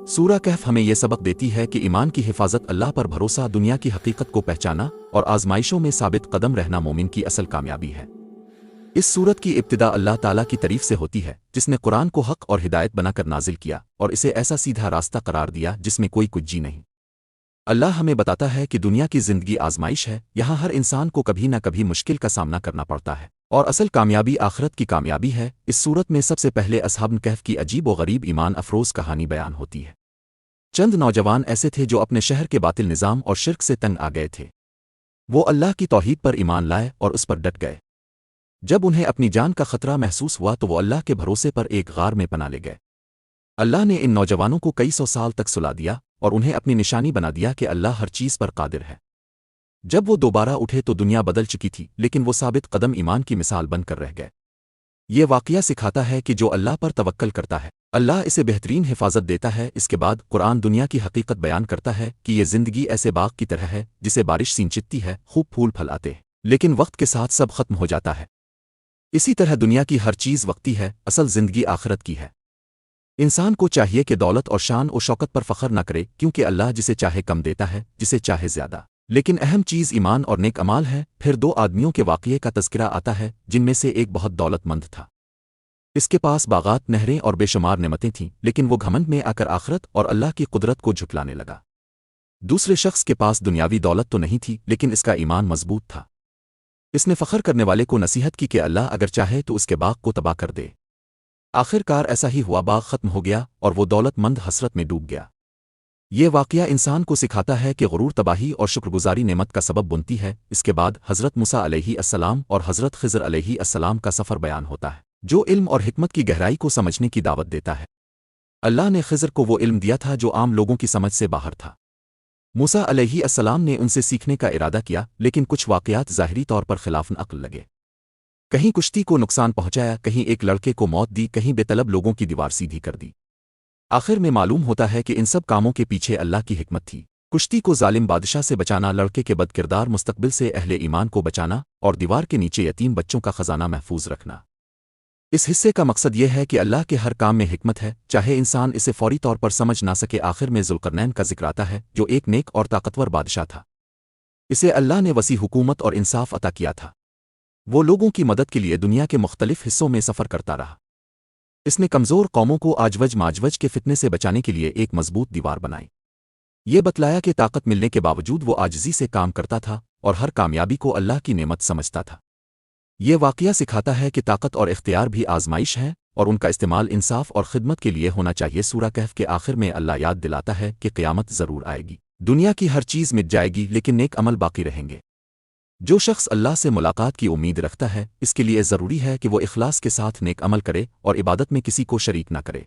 سورہ کہف ہمیں یہ سبق دیتی ہے کہ ایمان کی حفاظت، اللہ پر بھروسہ، دنیا کی حقیقت کو پہچانا اور آزمائشوں میں ثابت قدم رہنا مومن کی اصل کامیابی ہے۔ اس سورت کی ابتدا اللہ تعالیٰ کی تعریف سے ہوتی ہے، جس نے قرآن کو حق اور ہدایت بنا کر نازل کیا اور اسے ایسا سیدھا راستہ قرار دیا جس میں کوئی کجی نہیں۔ اللہ ہمیں بتاتا ہے کہ دنیا کی زندگی آزمائش ہے، یہاں ہر انسان کو کبھی نہ کبھی مشکل کا سامنا کرنا پڑتا ہے، اور اصل کامیابی آخرت کی کامیابی ہے۔ اس سورت میں سب سے پہلے اصحاب کہف کی عجیب و غریب ایمان افروز کہانی بیان ہوتی ہے۔ چند نوجوان ایسے تھے جو اپنے شہر کے باطل نظام اور شرک سے تنگ آ گئے تھے۔ وہ اللہ کی توحید پر ایمان لائے اور اس پر ڈٹ گئے۔ جب انہیں اپنی جان کا خطرہ محسوس ہوا تو وہ اللہ کے بھروسے پر ایک غار میں پناہ لے گئے۔ اللہ نے ان نوجوانوں کو کئی سو سال تک سلا دیا اور انہیں اپنی نشانی بنا دیا کہ اللہ ہر چیز پر قادر ہے۔ جب وہ دوبارہ اٹھے تو دنیا بدل چکی تھی، لیکن وہ ثابت قدم ایمان کی مثال بن کر رہ گئے۔ یہ واقعہ سکھاتا ہے کہ جو اللہ پر توکل کرتا ہے، اللہ اسے بہترین حفاظت دیتا ہے۔ اس کے بعد قرآن دنیا کی حقیقت بیان کرتا ہے کہ یہ زندگی ایسے باغ کی طرح ہے جسے بارش سینچتی ہے، خوب پھول پھل آتے ہیں، لیکن وقت کے ساتھ سب ختم ہو جاتا ہے۔ اسی طرح دنیا کی ہر چیز وقتی ہے، اصل زندگی آخرت کی ہے۔ انسان کو چاہیے کہ دولت اور شان و شوکت پر فخر نہ کرے، کیونکہ اللہ جسے چاہے کم دیتا ہے، جسے چاہے زیادہ۔ لیکن اہم چیز ایمان اور نیک اعمال ہے۔ پھر دو آدمیوں کے واقعے کا تذکرہ آتا ہے جن میں سے ایک بہت دولت مند تھا۔ اس کے پاس باغات، نہریں اور بے شمار نعمتیں تھیں، لیکن وہ گھمنڈ میں آ کر آخرت اور اللہ کی قدرت کو جھٹلانے لگا۔ دوسرے شخص کے پاس دنیاوی دولت تو نہیں تھی، لیکن اس کا ایمان مضبوط تھا۔ اس نے فخر کرنے والے کو نصیحت کی کہ اللہ اگر چاہے تو اس کے باغ کو تباہ کر دے۔ آخر کار ایسا ہی ہوا، باغ ختم ہو گیا اور وہ دولت مند حسرت میں ڈوب گیا۔ یہ واقعہ انسان کو سکھاتا ہے کہ غرور تباہی اور شکر گزاری نعمت کا سبب بنتی ہے۔ اس کے بعد حضرت موسیٰ علیہ السلام اور حضرت خضر علیہ السلام کا سفر بیان ہوتا ہے، جو علم اور حکمت کی گہرائی کو سمجھنے کی دعوت دیتا ہے۔ اللہ نے خضر کو وہ علم دیا تھا جو عام لوگوں کی سمجھ سے باہر تھا۔ موسیٰ علیہ السلام نے ان سے سیکھنے کا ارادہ کیا، لیکن کچھ واقعات ظاہری طور پر خلاف عقل لگے۔ کہیں کشتی کو نقصان پہنچایا، کہیں ایک لڑکے کو موت دی، کہیں بے طلب لوگوں کی دیوار سیدھی کر دی۔ آخر میں معلوم ہوتا ہے کہ ان سب کاموں کے پیچھے اللہ کی حکمت تھی۔ کشتی کو ظالم بادشاہ سے بچانا، لڑکے کے بد کردار مستقبل سے اہل ایمان کو بچانا، اور دیوار کے نیچے یتیم بچوں کا خزانہ محفوظ رکھنا۔ اس حصے کا مقصد یہ ہے کہ اللہ کے ہر کام میں حکمت ہے، چاہے انسان اسے فوری طور پر سمجھ نہ سکے۔ آخر میں ذوالقرنین کا ذکر آتا ہے، جو ایک نیک اور طاقتور بادشاہ تھا۔ اسے اللہ نے وسیع حکومت اور انصاف عطا کیا تھا۔ وہ لوگوں کی مدد کے لیے دنیا کے مختلف حصوں میں سفر کرتا رہا۔ اس نے کمزور قوموں کو آجوج ماجوج کے فتنے سے بچانے کے لیے ایک مضبوط دیوار بنائی۔ یہ بتلایا کہ طاقت ملنے کے باوجود وہ عاجزی سے کام کرتا تھا اور ہر کامیابی کو اللہ کی نعمت سمجھتا تھا۔ یہ واقعہ سکھاتا ہے کہ طاقت اور اختیار بھی آزمائش ہیں، اور ان کا استعمال انصاف اور خدمت کے لیے ہونا چاہیے۔ سورہ کہف کے آخر میں اللہ یاد دلاتا ہے کہ قیامت ضرور آئے گی، دنیا کی ہر چیز مٹ جائے گی، لیکن نیک عمل باقی رہیں گے۔ جو شخص اللہ سے ملاقات کی امید رکھتا ہے، اس کے لیے ضروری ہے کہ وہ اخلاص کے ساتھ نیک عمل کرے اور عبادت میں کسی کو شریک نہ کرے۔